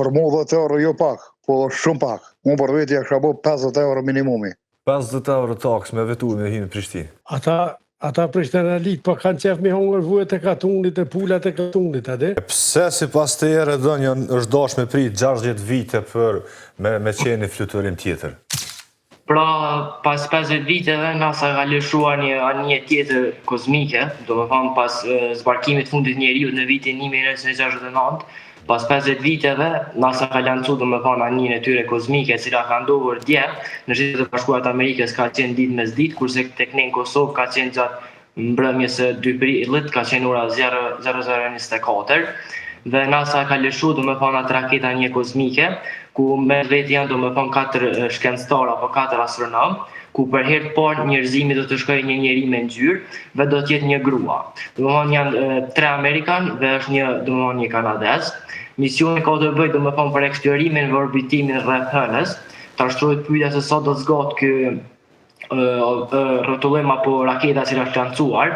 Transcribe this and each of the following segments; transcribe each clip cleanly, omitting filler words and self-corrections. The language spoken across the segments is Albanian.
Për mu 10 euro jo pak, po shumë pak. Unë për veti e kësha bo 50 euro minimumi. 50 euro taks me vetu me hinë në Prishtinë. Ata Prishtinë po kanë qef me hongër vujet e katunit e pulat e katunit, ade? Pse si pas të ere dënjën është dash me prit 60 vite për me qeni fluturim tjetër? Pra, pas 50 viteve, NASA ka lëshuar një anije tjetër kozmike, do më thamë pas zbarkimit fundit njeriut në vitin 1969, pas 50 viteve, NASA ka lancu do më thamë anijën e tyre kozmike, cila ka ndodhur dje, në Shtetet e Bashkuara të Amerikës ka qenë ditë mes ditë, kurse tek ne në Kosovë ka qenë gjatë mbrëmjes së 2 prillit, ka qenë ora 00:24, dhe NASA ka lëshuar do më thamë atë raketa anije kozmike, ku me vetë janë do më thonë 4 shkencëtar apo 4 astronom, ku për herë të parë njerëzimi do të shkojë një njeri me ngjyrë dhe do të jetë një grua. Do më thonë janë 3 Amerikan dhe është një kanadez. Misioni ka të bëjë do më thonë për eksplorimin dhe orbitimin rreth Hënës. Ta shtrohet pyetja se sa do të zgatë ky rrotullim apo raketa që është lancuar.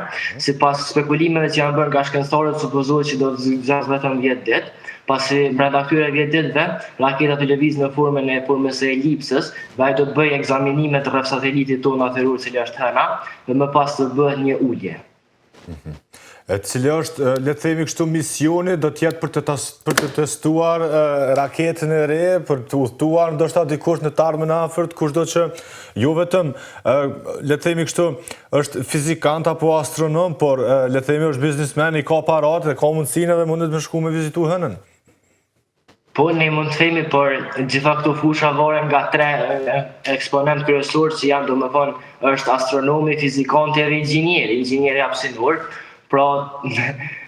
Sipas spekulimeve që janë bërë nga shkencëtarët, supozohet që do të zgjasë vetëm 10 ditë. Pasi brenda këtyre 10 ditëve, raketa të lëviz në formën e elipsës, dhe ai do të bëjë ekzaminimet rreth satelitit tonë atëror, cili është Hëna, dhe më pas të bëhet një ulje. Cili është, le të themi kështu, misioni do të jetë për të testuar raketën e re, për të udhëtuar ndoshta dikush në të ardhmen afërt, kushdo që jo vetëm, le të themi kështu, është fizikant apo astronom, por le të themi është biznesmen, i ka parat dhe ka mundësinë dhe mundet me shku me vizitu Hënën. Po, ne mund të themi, por gjitha këto fusha varen nga 3 eksponent kryesor që janë, do më thonë, është astronomi, fizikanti dhe inxhinieri hapësinor. Pra,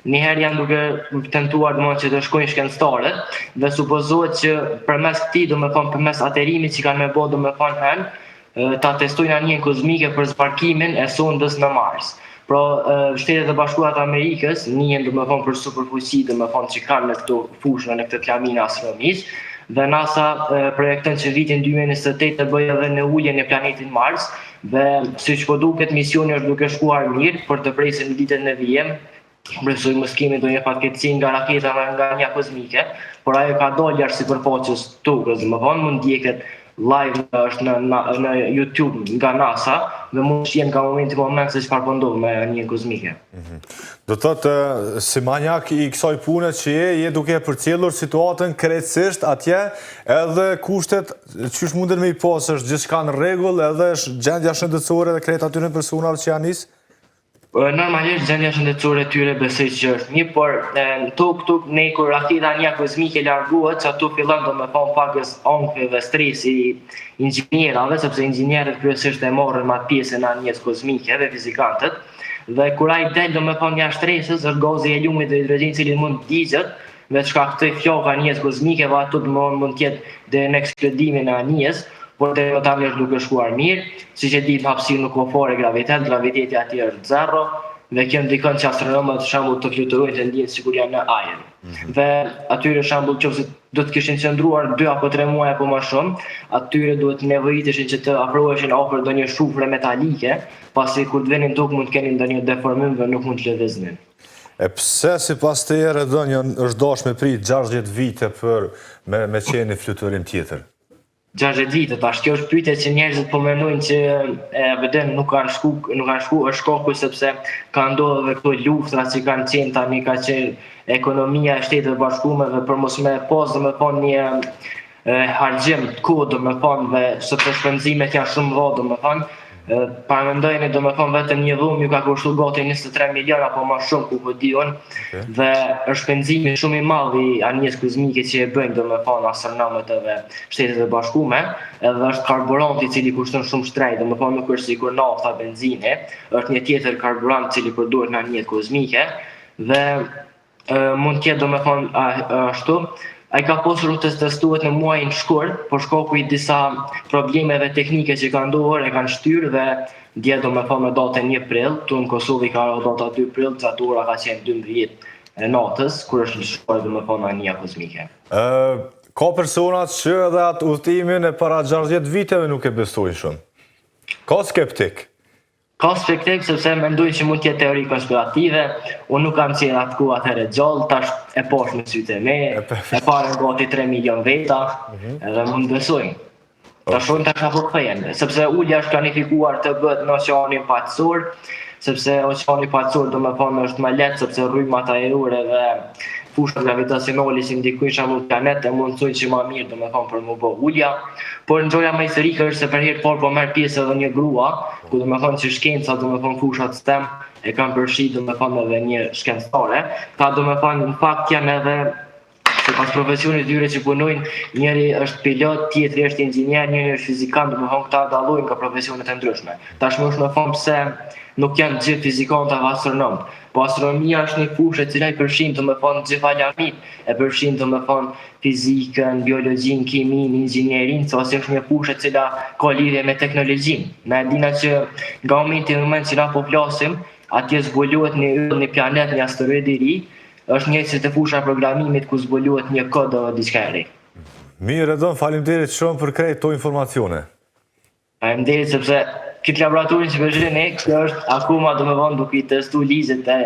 njëherë janë duke tentuar që të shkojnë shkencëtarët dhe supozohet që përmes këtij, do më thonë, përmes aterimit që kanë me bërë, do më thonë, Hënë, ta testojnë anijën kozmike për zbarkimin e sondës në Mars. Pra, Shtetet e Bashkuara të Amerikës njihen do më thonë për superfuqi, do më thonë që kanë në këto fushë, në këtë klaminë astronomisë, dhe NASA projekton që vitin 2028 të bëjë edhe në ulje në planetin Mars, dhe siç po duket misioni është duke shkuar mirë për të presë në ditën e vijim. Besoj mos kemi ndonjë fatkeqësi nga raketa dhe nga anija kozmike, por ajo ka dalë jashtë sipërfaqes tokës, do më thonë mund ndjeket live është në YouTube nga NASA dhe mund të jenë nga moment se çfarë po ndodh me anijën kozmike. Do thotë, si manjak i kësaj pune që je duke përcjellur situatën krejtësisht atje, edhe kushtet qysh munden me i pasë, është gjithçka në rregull, edhe është gjendja shëndetësore dhe krejt atyre personave që janë nisë? Normalisht gjendja shëndetësore e tyre besoj që është mirë, por në tokë ne kur raketa anija kozmike largohet, që ato fillon do më thonë pakës ankthi dhe stresi inxhinierave, sepse inxhinierët kryesisht e morën me atë pjesën e anijës kozmike dhe fizikantët. Dhe kur ai del do më thonë jashtë stresës, është gazi i heliumit dhe hidrogjen i cili mund të digjet, me çka këtë flokë anijës kozmike, dhe ato mund të jetë deri në eksplodimin e anijës. Por deri më tani është duke shkuar mirë, siç e ditë hapësirë nuk ka fare graviteti aty është 0, dhe kjo ndikon që astronomët për shembull të fluturojnë të ndihen sikur janë në ajër. Dhe atyre për shembull nëse do të kishin qëndruar 2 apo 3 muaj apo më shumë, atyre duhet nevojiteshin që të afroheshin afër ndonjë shufre metalike, pasi kur të vinin tokë mund të kenin ndonjë deformim dhe nuk mund të lëviznin. E pse sipas teje dënjën është dash me prit 60 vite për me qenë fluturim tjetër? 60 vite, tash kjo është pyetje që njerëzit po mendojnë që veten nuk kanë shku, është shkaku sepse ka ndodhur edhe këto luftra që kanë qenë tani, ka qenë ekonomia e Shtetit të Bashkuar dhe për mos me pas domethënë një harxhim të kohë domethënë dhe sepse shpenzimet janë shumë vogla domethënë, paramendojnë domethënë vetëm një dhom ju ka kushtuar gati 23 milion apo më shumë ku po diun, dhe është shpenzimi shumë i madh i anijës kozmike që e bëjnë domethënë astronomët edhe Shtetet e Bashkuara, edhe është karburanti i cili kushton shumë shtrejt, domethënë nuk është sikur nafta, benzine, është një tjetër karburant i cili përdoret në anijën kozmike dhe mund të jetë domethënë ashtu. Ai ka pasur të testuar në muajin shkurt, por shkaku i disa problemeve teknike që kanë ndodhur e kanë shtyrë dhe dje domethënë me datën 1 prill, tu në Kosovë ka data 2 prill, gjatë ora ka qenë 12 e natës, kur është lëshuar domethënë anija kozmike. Ka personat që edhe atë udhëtimin e para 60 viteve nuk e besojnë shumë. Ka skeptik. Ka skeptik sepse mendojnë që mund të jetë teori konspirative, unë nuk kam qenë atë kohë atëherë gjallë, tash e poshtë me sytë e me, e paren gati 3 milion veta, edhe mund besojnë. Ta shojnë të ka përkthejnë, sepse ullja është planifikuar të bëhet në oqeanin paqësor, sepse oqeani paqësor do me thonë është më lehtë, sepse rrymat ajrore dhe fushat gravitacionale që ndikojnë shembull planet e mundsojnë që më mirë do me thonë për më bë ulja. Por ngjoja më historike është se për herë të parë po merr pjesë edhe një grua, ku do me thonë që shkenca do me thonë fushat STEM e kanë përfshi do me thonë edhe një shkencëtare. Ta do me thonë në fakt janë edhe se pas profesionit tyre që punojnë, njëri është pilot, tjetri është inxhinier, njëri është fizikan, do me thonë këta dallojnë ka profesionet e ndryshme. Tashmë është me thonë pse nuk janë gjithë fizikantë apo astronomët. Po astronomia është një fushë e cila i përfshin do me thonë gjithë alarmit, e përfshin do me thonë fizikën, biologjin, kimin, inxhinierin, ose është një fushë e cila ka lidhje me teknologjinë. Na e dina që nga momenti në moment që na po flasim, atje zbulohet një yll, një planet, një asteroid i ri, është njëjtë si të fusha programimit ku zbulohet një kod o diçka e re. Mirë, Redon, faleminderit shumë për krejt to informacione. Faleminderit sepse këtë laboratorin që përshirë kjo është akoma do me vonë duke i testu lizet e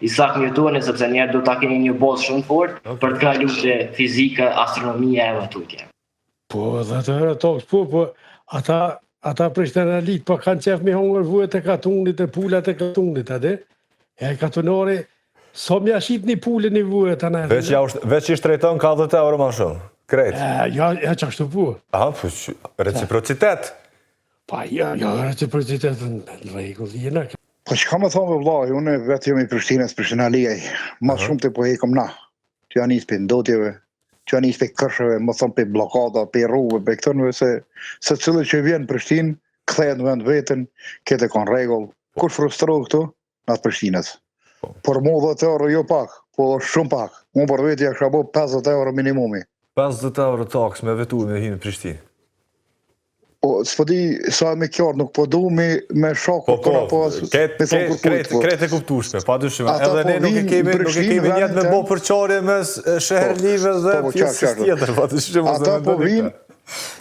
Isaac Newtonit, sepse njerë do ta keni një bazë shumë fort për të kalu të fizika, astronomia e tutje. Po, dhe të toks, po, ata prishternalit, po kanë qef me hongër vuet e katunit, e pulat e katunit, ade? E katunore, so mja shqip një pullin një vuet, anë. Veç i shtrejton ka 10 euro ma shumë, krejt. Ja që ashtu po. Aha, reciprocitet. Pa, ja, reciprocitet në regull, jena. Po që ka me thonë vëllai, unë vetë jam i Prishtinës, Prishtinaliaj, ma shumë të po hekom na, që janë isë për ndotjeve, që janë isë për kërshëve, më thonë për blokada, për rrugëve, për këtërnëve, se cilë që vjenë Prishtinë, këthejnë në vend vetën, kete kanë regull. Kush frustrohë këtu? Në atë Prishtinës. Por mu 10 euro jo pak, po shumë pak. Unë për vetja kësha bo 50 euro minimumi. 50 euro taks me vetur me hinë në Prishtinë. Po, s'po di sa me kjarë, nuk po du me shakur këra pas... Krejt e kuptushme, pa dyshime. Edhe ne nuk e kemi njetë me bo përqarje mes shëherlive dhe pjesës tjetër, pa dyshime. Ata po vinë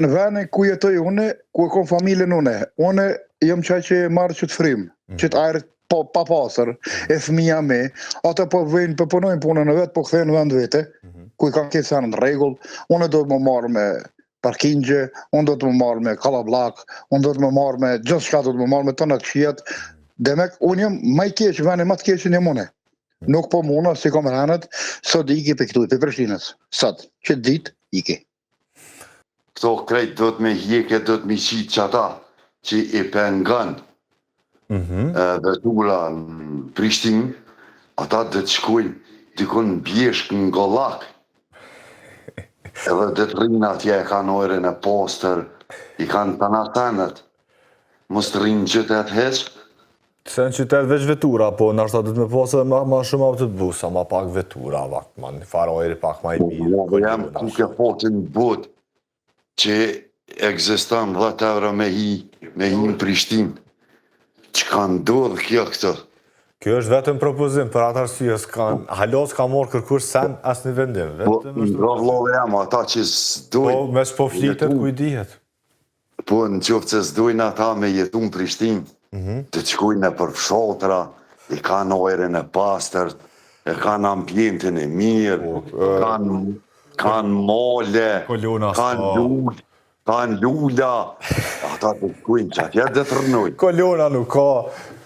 në vene ku jetoj une, ku e kom familjen une. Une jam qaj që marrë që të frim, që të ajrët pa pasër, e fëmija me, ata po vëjnë, po punojnë punën e vetë, po këthejnë në vend vete, ku i kanë këtë sanë në regull, unë do të më marrë me parkingje, unë do të më marrë me kalablak, unë do të më marrë me gjithë shka do të më marrë me të në këshjet, demek, unë jam ma i keqë, vene ma të keqë një mune. Nuk po muna, si kom rënët, sot iki për këtu, për Prishtinës, sot, që ditë iki. Këto krejt do të me hjeke, do të me qitë që ata që i pengan vetura në Prishtinë, ata dhe të shkujnë dikon bjeshk në Gollak. Edhe dhe të rinë atje e kanë ojrën e poster, i kanë të natanët, mos të rinë gjithë e të heqë. Se në qytet veç vetura, po nështë të me posë ma shumë autobusa, ma pak vetura, ma në farë ojrë pak ma i mirë. Po jam ku ke fotin bot që egzistan 10 euro me hi në Prishtinë. Që ka ndodhë kjo këtë? Kjo është vetëm propozim, për atë arsye, halos ka morë kërkur sen asë një vendim. Po, vëllove jam, ata që s'dojnë... Po, mes po flitet, ku i dihet? Po, në qoftë se s'dojnë ata me jetu në Prishtinë, të qkujnë e për fshotra, i kanë ojrën e pastërt, e kanë ambientin e mirë, kanë mole, kanë lulla, ata të qkujnë që atje dhe të rënojnë. Kolona nuk ka,